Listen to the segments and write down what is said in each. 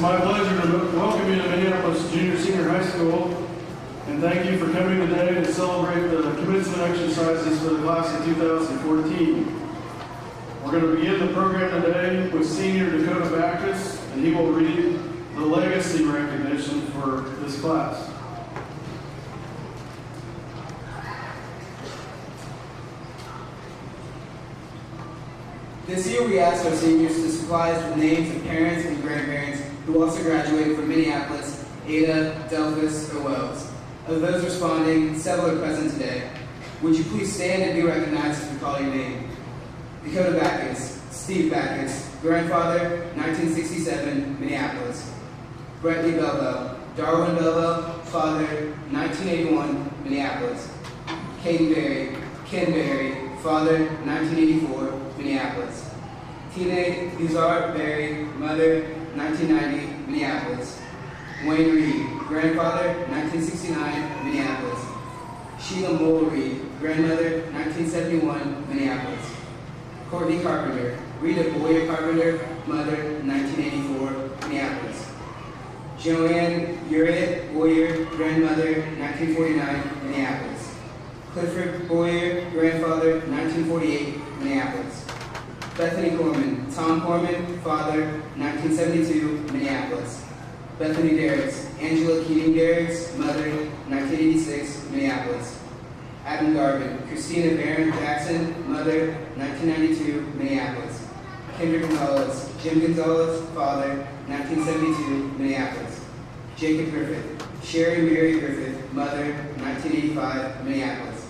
It's my pleasure to welcome you to Minneapolis Junior-Senior High School, and thank you for coming today to celebrate the commencement exercises for the class of 2014. We're going to begin the program today with Senior Dakota Backus, and he will read the legacy recognition for this class. This year we asked our seniors to supply us with names of parents and grandparents who also graduated from Minneapolis, Ada, Delphus, or Wells. Of those responding, several are present today. Would you please stand and be recognized as we call your name? Dakota Backus, Steve Backus, grandfather, 1967, Minneapolis. Brettley Belville, Darwin Belville, father, 1981, Minneapolis. Caden Berry, Ken Berry, father, 1984, Minneapolis. Tina Uzard Berry, mother, 1990, Minneapolis. Wayne Reed, grandfather, 1969, Minneapolis. Sheila Mole Reed, grandmother, 1971, Minneapolis. Courtney Carpenter, Rita Boyer Carpenter, mother, 1984, Minneapolis. Joanne Uriet Boyer, grandmother, 1949, Minneapolis. Clifford Boyer, grandfather, 1948, Minneapolis. Bethany Corman, Tom Corman, father, 1972, Minneapolis. Bethany Derricks, Angela Keating Derricks, mother, 1986, Minneapolis. Adam Garvin, Christina Barron Jackson, mother, 1992, Minneapolis. Kendra Gonzalez, Jim Gonzalez, father, 1972, Minneapolis. Jacob Griffith, Sherry Mary Griffith, mother, 1985, Minneapolis.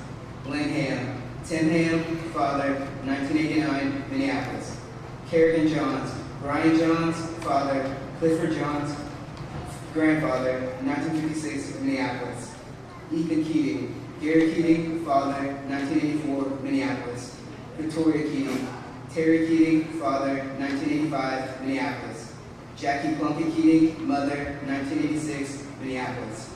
Lynn Ham, Tim Ham, father, 1989, Minneapolis. Kerrigan Johns, Brian Johns, father, Clifford Johns, grandfather, 1956, Minneapolis. Ethan Keating, Gary Keating, father, 1984, Minneapolis. Victoria Keating, Terry Keating, father, 1985, Minneapolis. Jackie Plunkett Keating, mother, 1986, Minneapolis.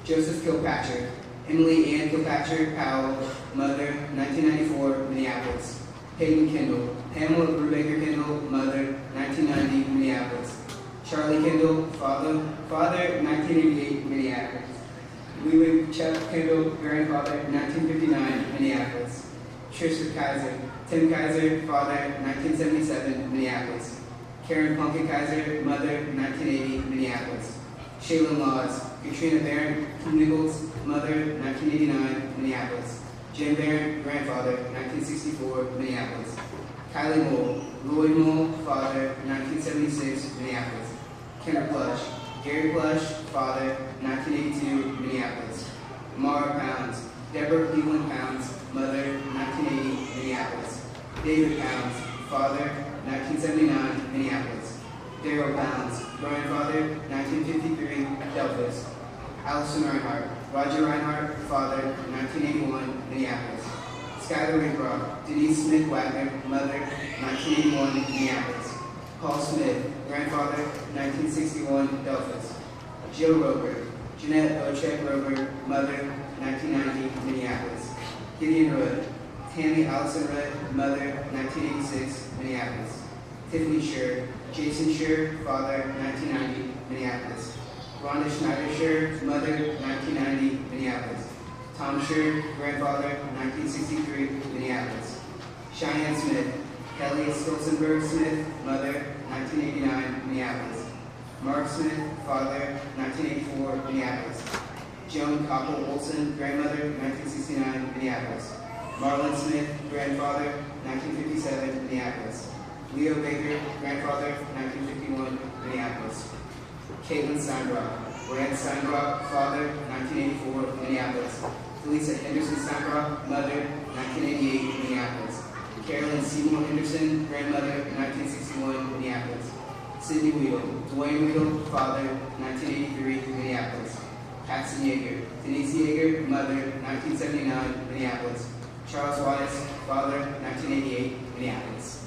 Joseph Kilpatrick, Emily Ann Kilpatrick Powell, mother, 1994, Minneapolis. Peyton Kendall, Pamela Brubaker Kendall, mother, 1990, Minneapolis. Charlie Kendall, father, 1988, Minneapolis. Louis Chuck Kendall, grandfather, 1959, Minneapolis. Trisha Kaiser, Tim Kaiser, father, 1977, Minneapolis. Karen Plunkett Kaiser, mother, 1980, Minneapolis. Shaylin Laws, Katrina Barron Nichols, mother, 1989, Minneapolis. Jim Barron, grandfather, 1964, Minneapolis. Kylie Mole, Lloyd Mole, father, 1976, Minneapolis. Kendra Plush, Gary Plush, father, 1982, Minneapolis. Mara Pounds, Deborah Cleveland Pounds, mother, 1980, Minneapolis. David Pounds, father, 1979, Minneapolis. Daryl Pounds, grandfather, 1953, Delphus. Allison Reinhardt, Roger Reinhardt, father, 1981, Minneapolis. Skylar Rickrock, Denise Smith Wagner, mother, 1981, Minneapolis. Paul Smith, grandfather, 1961, Delphus. Jill Roper, Jeanette Ochek Roper, mother, 1990, Minneapolis. Gideon Rudd, Tammy Allison Rudd, mother, 1986, Minneapolis. Tiffany Scher, Jason Scher, father, 1990, Minneapolis. Rhonda Schneider Scher, mother, 1990, Minneapolis. Tom Scher, grandfather, 1963, Minneapolis. Cheyenne Smith, Kelly Stolzenberg Smith, mother, 1989, Minneapolis. Mark Smith, father, 1984, Minneapolis. Joan Koppel Olson, grandmother, 1969, Minneapolis. Marlon Smith, grandfather, 1957, Minneapolis. Leo Baker, grandfather, 1951, Minneapolis. Caitlin Steinbrock, Brad Steinbrock, father, 1984, Minneapolis. Felisa Henderson Steinbrock, mother, 1988, Minneapolis. Carolyn Seymour Henderson, grandmother, 1961, Minneapolis. Sidney Weedle, Dwayne Weedle, father, 1983, Minneapolis. Paxton Yeager, Denise Yeager, mother, 1979, Minneapolis. Charles Wattis, father, 1988, Minneapolis.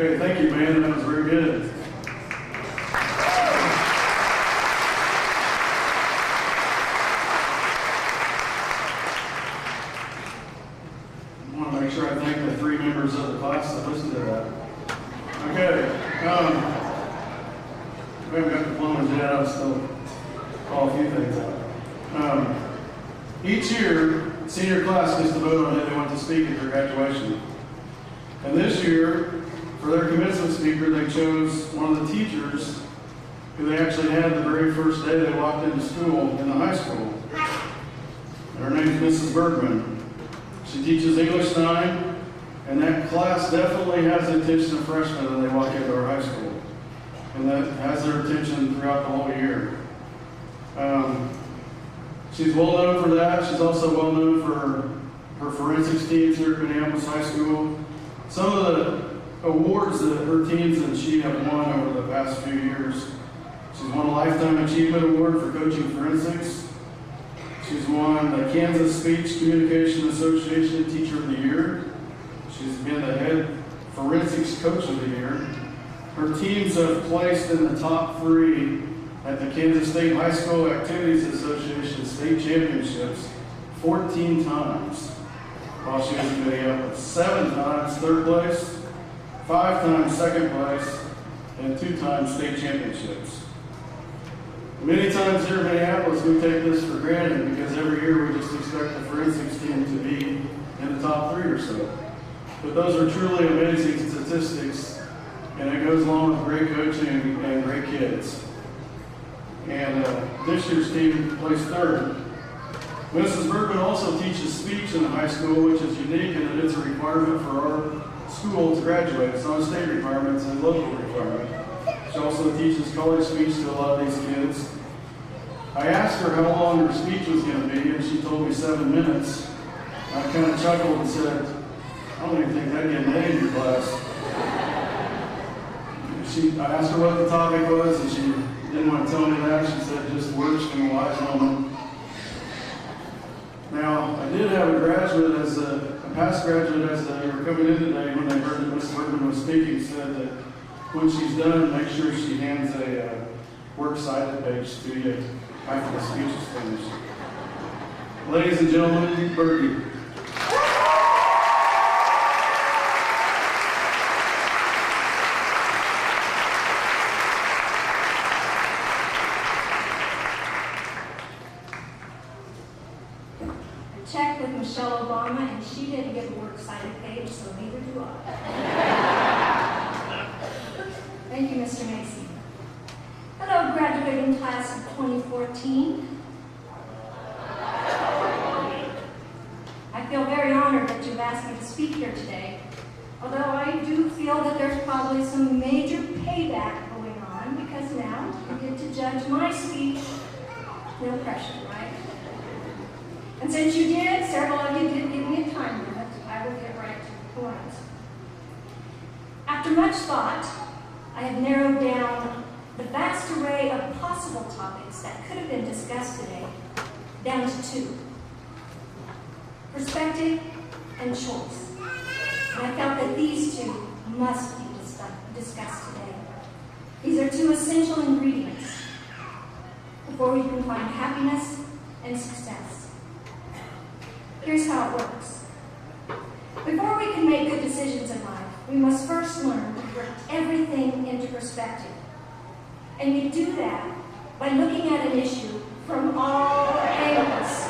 Okay, thank you, man. That was very good. I want to make sure I thank the 3 members of the class that listened to that. Okay. We haven't got diplomas yet. I'll still call a few things out. Each year, senior class gets to vote on who they want to speak at their graduation. And this year, for their commencement speaker, they chose one of the teachers who they actually had the very first day they walked into school in the high school. And her name is Mrs. Bergman. She teaches English 9, and that class definitely has the attention of freshmen when they walk into our high school. And that has their attention throughout the whole year. She's well known for that. She's also well known for her forensics teams here at Minneapolis High School. Some of the awards that her teams and she have won over the past few years. She's won a Lifetime Achievement Award for coaching forensics. She's won the Kansas Speech Communication Association Teacher of the Year. She's been the head forensics coach of the year. Her teams have placed in the top 3 at the Kansas State High School Activities Association State Championships 14 times while she was in Minneapolis. 7 times 3rd place, 5 times 2nd place, and 2 times state championships. Many times here in Minneapolis, we take this for granted because every year we just expect the forensics team to be in the top 3 or so. But those are truly amazing statistics, and it goes along with great coaching and great kids. And this year's team placed 3rd. Mrs. Bergman also teaches speech in the high school, which is unique in that it's a requirement for our school to graduate. It's not a state requirement, it's a local requirement. She also teaches college speech to a lot of these kids. I asked her how long her speech was going to be, and she told me 7 minutes. I kind of chuckled and said, I don't even think that'd get an A in your class. I asked her what the topic was, and she didn't want to tell me that. She said, just words from a wise woman. Now, I did have a past graduate, as they were coming in today, when they heard that Mrs. Bergman was speaking, said that when she's done, make sure she hands a works cited page to you after the speech is finished. Ladies and gentlemen, Bergie. Checked with Michelle Obama, and she didn't get a works cited page, so neither do I. Thank you, Mr. Macy. Hello, graduating class of 2014. I feel very honored that you've asked me to speak here today, although I do feel that there's probably some major payback going on, because now you get to judge my speech. No pressure, right? And since you did, several of you did give me a time limit, I will get right to the point. After much thought, I have narrowed down the vast array of possible topics that could have been discussed today down to 2. Perspective and choice. And I felt that these 2 must be discussed today. These are 2 essential ingredients before we can find happiness and success. Here's how it works. Before we can make good decisions in life, we must first learn to put everything into perspective. And you do that by looking at an issue from all angles.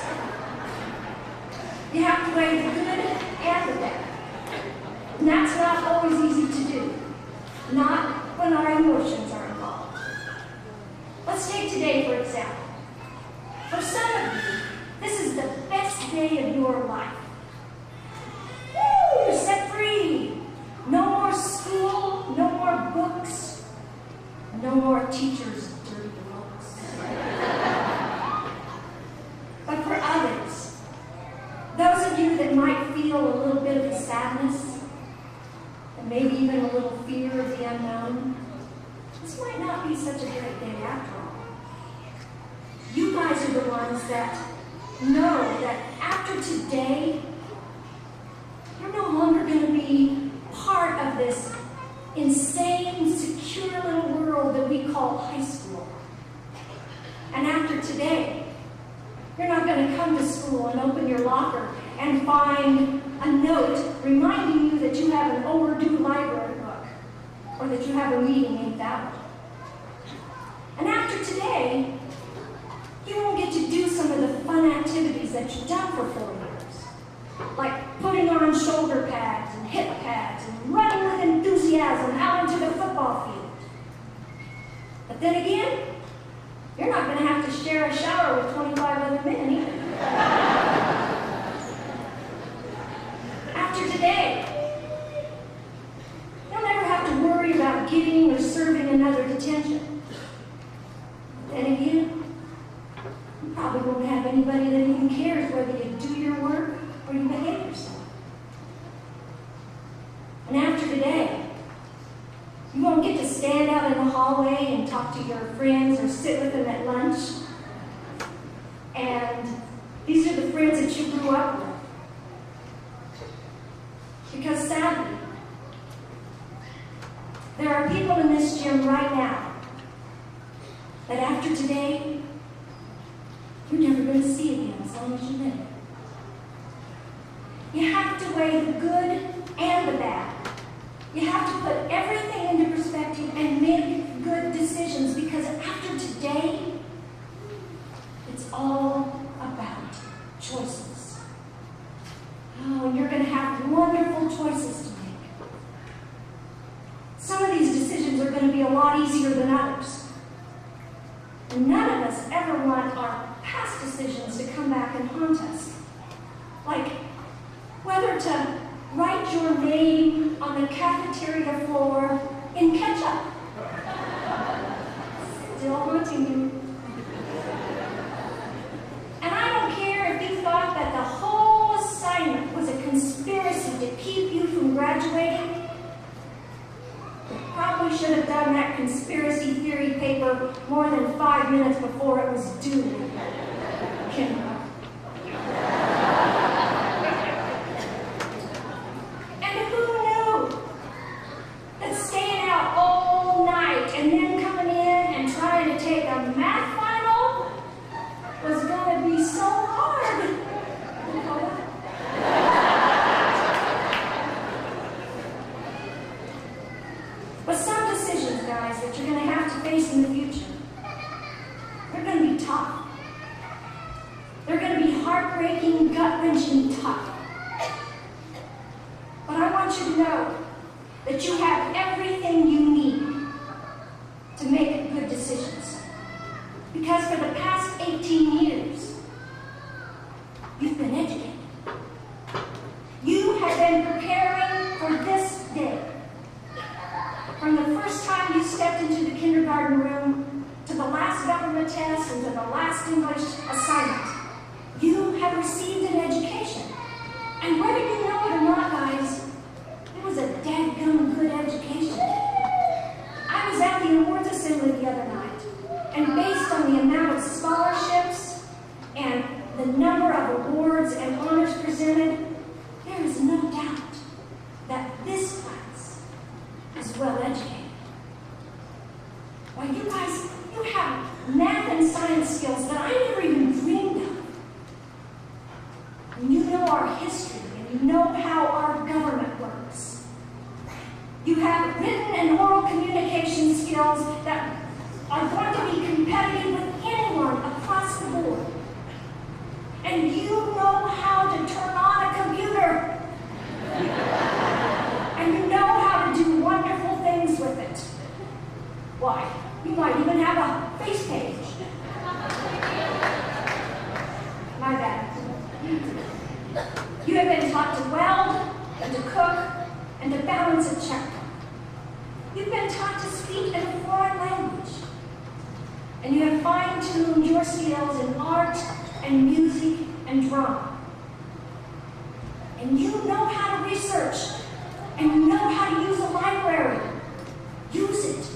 You have to weigh the good and the bad. And that's not always easy to do, not when our emotions are involved. Let's take today, for example. For some of you, this is the best day of your life. Woo! You're set free. No more school, no more books, no more teachers' dirty looks. But for others, those of you that might feel a little bit of sadness, and maybe even a little fear of the unknown, this might not be such a great day after all. You guys are the ones that know that after today, you're no longer going to be part of this overdue library book, or that you have a meeting ain't valid. And after today, you won't get to do some of the fun activities that you've done for 4 years, like putting on shoulder pads and hip pads and running with enthusiasm out into the football field. But then again, you're not going to have to share a shower with 25 other men either. After today, you'll never have to worry about getting or serving another detention. Then again, you probably won't have anybody that even cares whether you do your work or you behave yourself. And after today, you won't get to stand out in the hallway and talk to your friends or sit with them at lunch. And these are the friends that you grew up with. Because sadly, there are people in this gym right now that after today, you're never going to see again as long as you live. You have to weigh the good and the bad. You have to put everything into perspective and make good decisions, because after today, it's all about choices. Oh, and you're going to have wonderful choices to make. Some of these decisions are going to be a lot easier than others. And none of us ever want our past decisions to come back and haunt us. Like whether to write your name on the cafeteria floor in ketchup. Still haunting you. And I don't care if you thought that the whole assignment was a conspiracy to keep you from graduating. You probably should have done that conspiracy theory paper more than 5 minutes before it was due. Kim. That you're going to have to face in the future. They're going to be tough. They're going to be heartbreaking, gut-wrenching tough. But I want you to know that you have everything you need to make good decisions. Because for the past 18 years, you've been educated. You have been preparing for this day. From the first time you stepped into the kindergarten room, to the last government test, and to the last English assignment, you have received an education. And whether you know it or not, guys, it was a dadgum good education. I was at the awards assembly the other night, and based on the amount of scholarships and the number of awards and honors presented, there is no doubt that this class is well educated. Why, you guys, you have math and science skills that I never even dreamed of. And you know our history, and you know how our government works. You have written and oral communication skills that are going to be competitive with anyone across the board. And you know how to turn on a computer. And you know how to do wonderful things with it. Why, you might even have a face page. My bad. You have been taught to weld, and to cook, and to balance a checkbook. You've been taught to speak in a foreign language. And you have fine-tuned your skills in art and music and drama. And you know how to research, and you know how to use a library. Use it.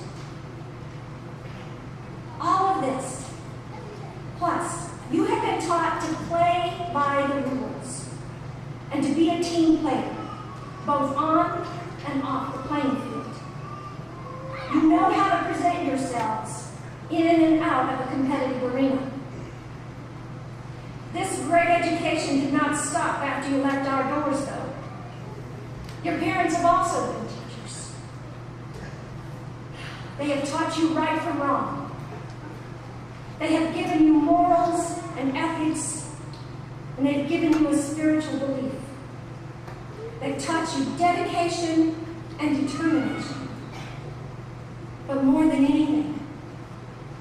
All of this. Plus, you have been taught to play by the rules and to be a team player, both on and off the playing field. You know how to present yourselves in and out of a competitive arena. This great education did not stop after you left our doors, though. Your parents parents have also been teachers. They have taught you right from wrong. They have given you morals and ethics, and they've given you a spiritual belief. They've taught you dedication and determination. But more than anything,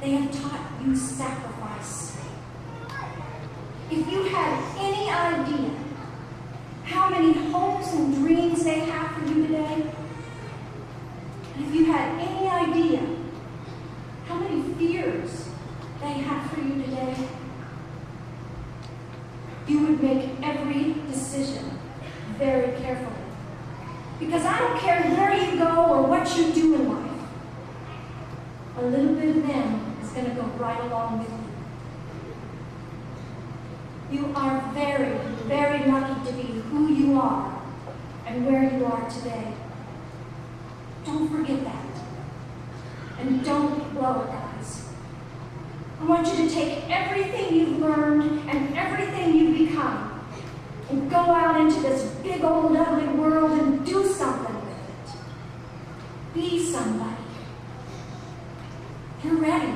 they have taught you sacrifice. If you had any idea how many hopes and dreams they have for you today, and if you had any idea how many fears they have for you today, you would make every decision very carefully. Because I don't care where you go or what you do in life, a little bit of them is going to go right along with you. You are very, very lucky to be who you are and where you are today. Don't forget that. And don't blow it, guys. I want you to take everything you've learned and everything you've become and go out into this big old ugly world and do something with it. Be somebody. You're ready.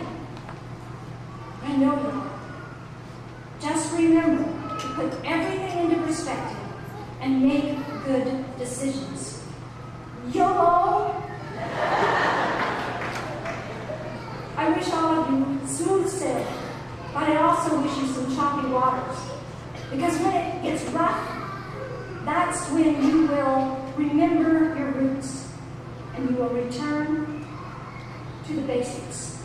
I know you are. Just remember to put everything into perspective and make good decisions. YOLO! I wish all of you smooth sailing, but I also wish you some choppy waters. Because when it gets rough, that's when you will remember your roots and you will return to the basics.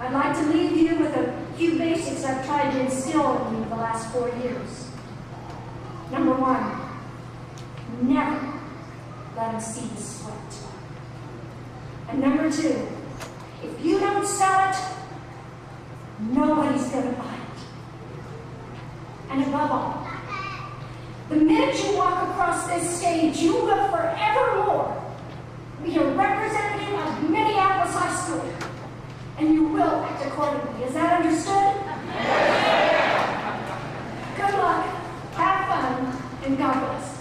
I'd like to leave you with a few basics I've tried to instill in you the last 4 years. Number 1, never let them see you sweat. And number 2, if you don't sell it, nobody's going to buy it. And above all, the minute you walk across this stage, you will forevermore be a representative of Minneapolis High School, and you will act accordingly. Is that understood? Good luck, have fun, and God bless.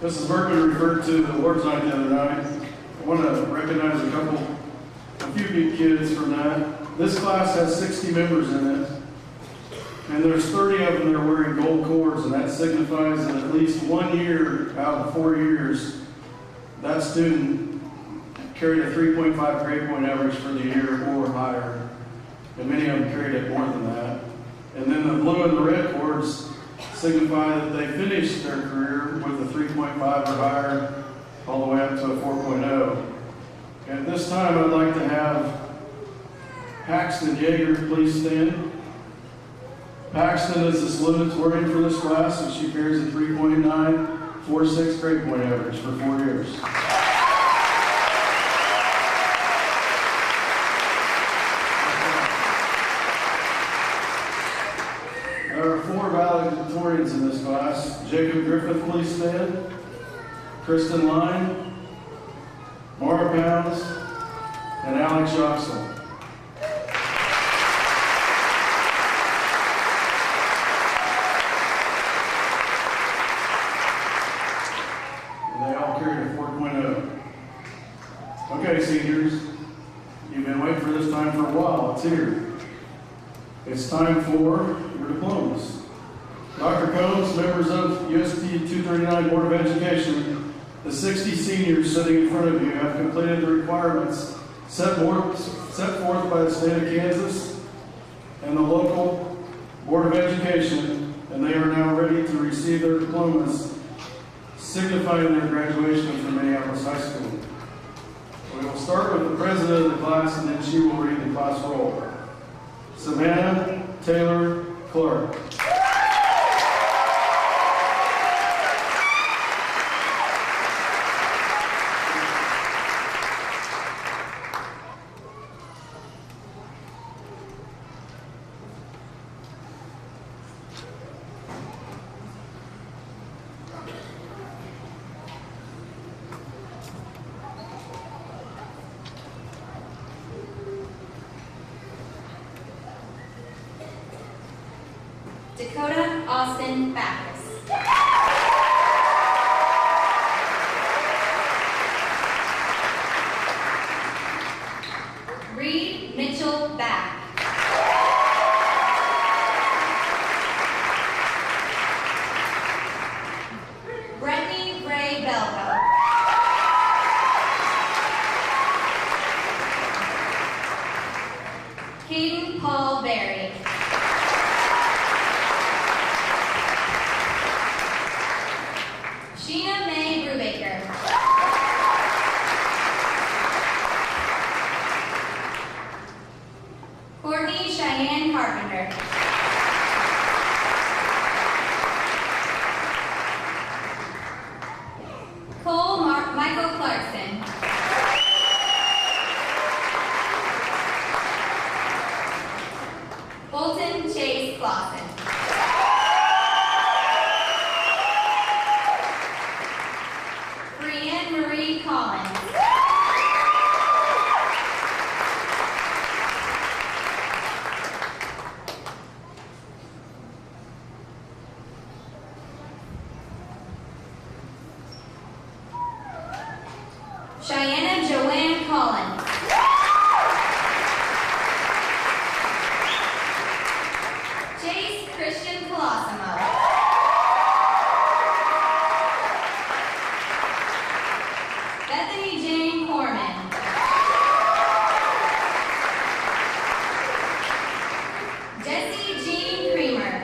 Mrs. Berkman referred to the awards night the other night. I want to recognize a few big kids from that. This class has 60 members in it, and there's 30 of them that are wearing gold cords, and that signifies that at least 1 year out of 4 years, that student carried a 3.5 grade point average for the year or higher, and many of them carried it more than that. And then the blue and the red cords signify that they finished their career with a 3.5 or higher, all the way up to a 4.0. And at this time, I'd like to have Paxton Yeager please stand. Paxton is the salutatorian for this class, and she carries a 3.946 grade point average for 4 years. There are 4 valedictorians in this class. Jacob Griffith, please stand. Kristen Line, Mara Pounds, and Alex Yoxel. And they all carried a 4.0. Okay, seniors, you've been waiting for this time for a while. It's here. It's time for your diplomas. Dr. Combs, members of UST 239 Board of Education, the 60 seniors sitting in front of you have completed the requirements set forth by the state of Kansas and the local Board of Education, and they are now ready to receive their diplomas, signifying their graduation from Minneapolis High School. We will start with the president of the class, and then she will read the class roll. Savannah Taylor Clark. Dakota Austin Backus. Reed Mitchell Back. Brittany Gray Belko. Caden Paul Berry. Sheena May Brubaker. Courtney Cheyenne Carpenter. Cole Michael Clarkson. Bolton Chase Clausen. Brienne Marie Collins. Cheyenne Joanne Collins. Chase Christian Colosimo. Bethany Jane Corman. Jessie Jean Creamer.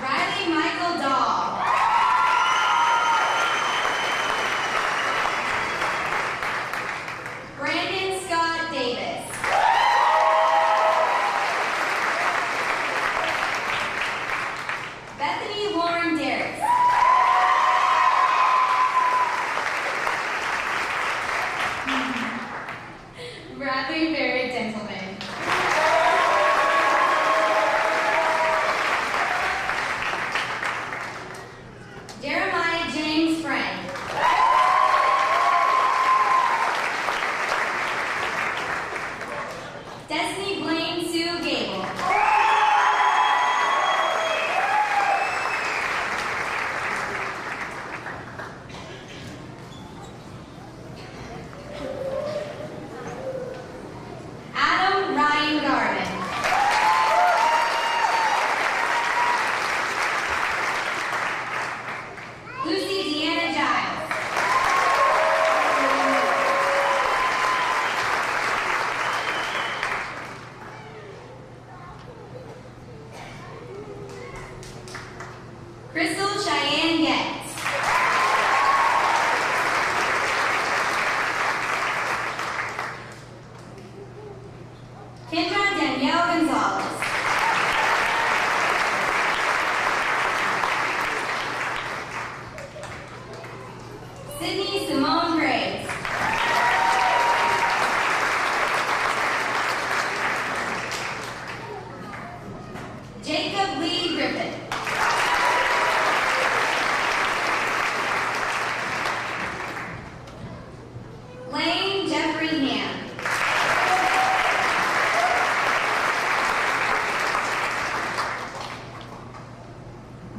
Riley Michael Dahl. Sydney Simone Graves. Jacob Lee Griffith. Lane Jeffrey Ham.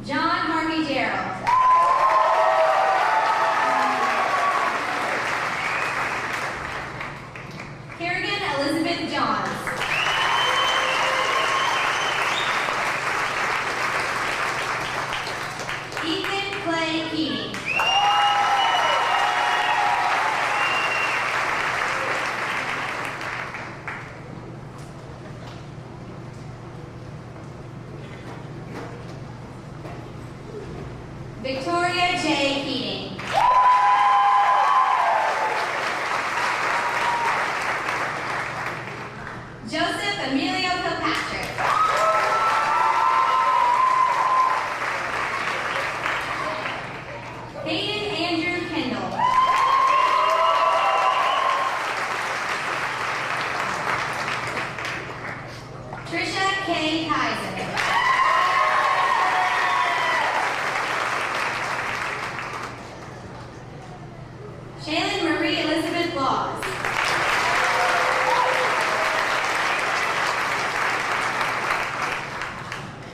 John Harvey Gerald. Kerrigan Elizabeth Johns. Ethan Clay Keating. Victoria J. Keating. Joseph Emilio Kilpatrick. Hayden Andrew Kendall. Trisha K. Kaiser. Shaylin Marie Elizabeth Laws.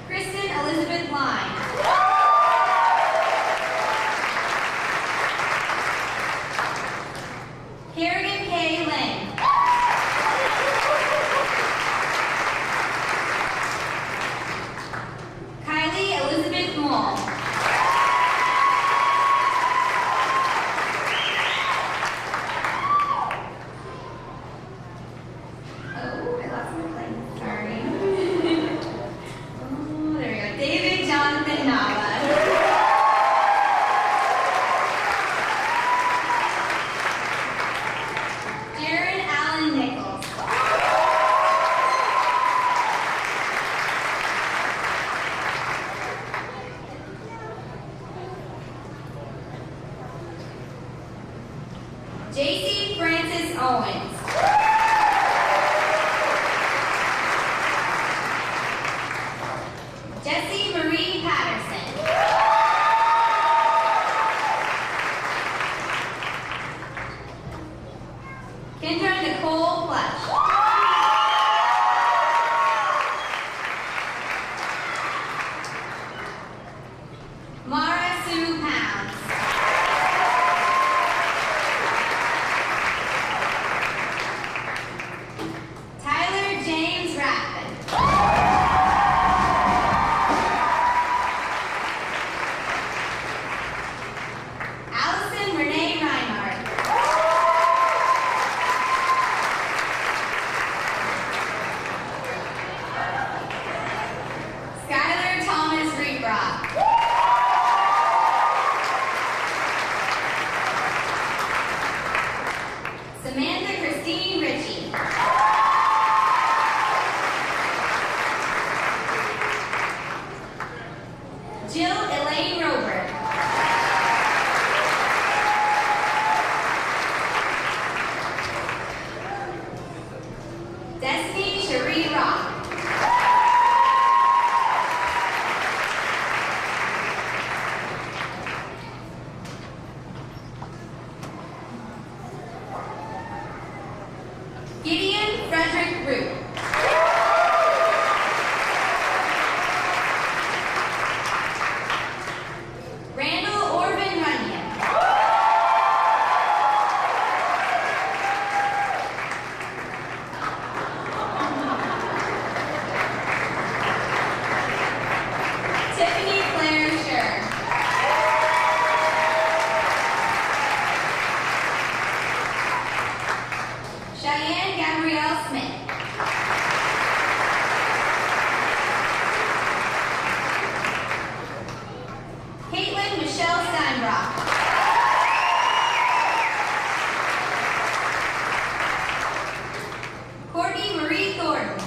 Kristen Elizabeth Line. Kerrigan K. Lane. Kylie Elizabeth Moll. Oh, I lost my place. Sorry. Oh, there we go. David Jonathan Nava. Jaron Allen Nichols. JC Francis Owens. Jessie Marie Patterson. Kendra Nicole Flesh. Mara Sue Pounds. Tyler James Rathbun. Allison Renee Reinhardt. Skylar Thomas Reebrock. Samantha Christine Ritchie. Jill Elaine Robert. Destiny Cherie Rock. Gideon Frederick Root. Randall Orvin Runyon. Tiffany Claire Scher. Cheyenne Gabrielle Smith. Caitlin Michelle Steinbrock. Courtney Marie Thornton.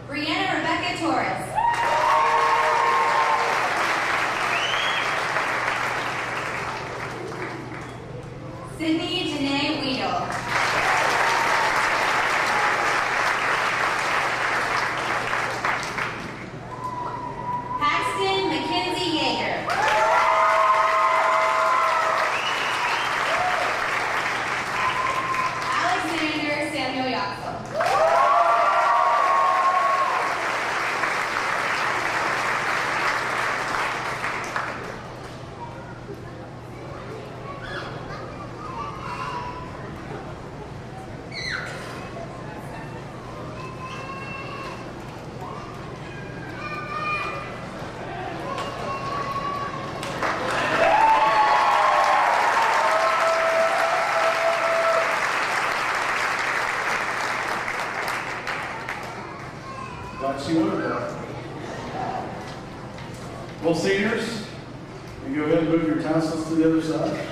Brianna Rebecca Torres. Glad she wanted that. Well, seniors, you go ahead and move your tassels to the other side.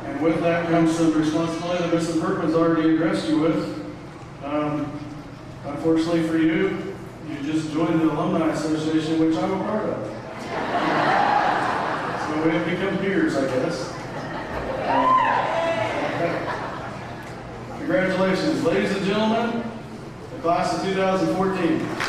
And with that comes some responsibility that Mrs. Perkins already addressed you with. Unfortunately for you, you just joined the Alumni Association, which I'm a part of. So we have become peers, I guess. Congratulations, ladies and gentlemen, the class of 2014.